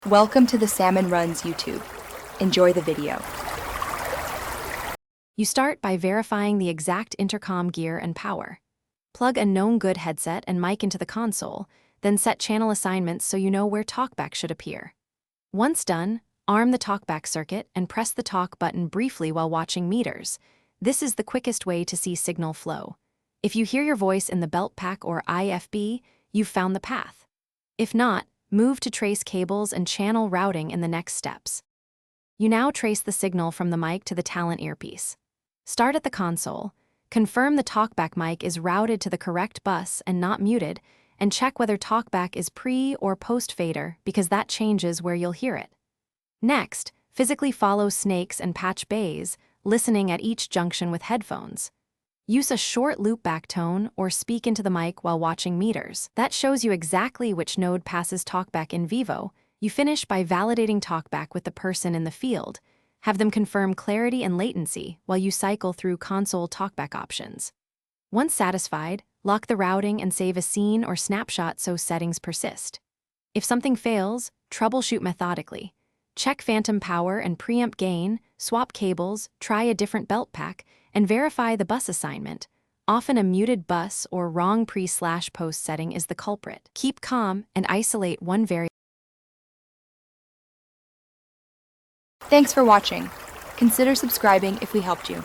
Welcome to the Salmon Runs YouTube. Enjoy the video. You start by verifying the exact intercom gear and power. Plug a known good headset and mic into the console, then set channel assignments so you know where Talkback should appear. Once done, arm the Talkback circuit and press the talk button briefly while watching meters. This is the quickest way to see signal flow. If you hear your voice in the belt pack or IFB, you've found the path. If not, move to trace cables and channel routing in the next steps. You now trace the signal from the mic to the talent earpiece. Start at the console, confirm the Talkback mic is routed to the correct bus and not muted, and check whether Talkback is pre- or post-fader because that changes where you'll hear it. Next, physically follow snakes and patch bays, listening at each junction with headphones. Use a short loopback tone or speak into the mic while watching meters. That shows you exactly which node passes Talkback in Vivo. You finish by validating Talkback with the person in the field. Have them confirm clarity and latency while you cycle through console Talkback options. Once satisfied, lock the routing and save a scene or snapshot so settings persist. If something fails, troubleshoot methodically. Check phantom power and preamp gain, swap cables, try a different belt pack, and verify the bus assignment. Often a muted bus or wrong pre/post setting is the culprit. Keep calm and isolate one variable. Thanks for watching. Consider subscribing if we helped you.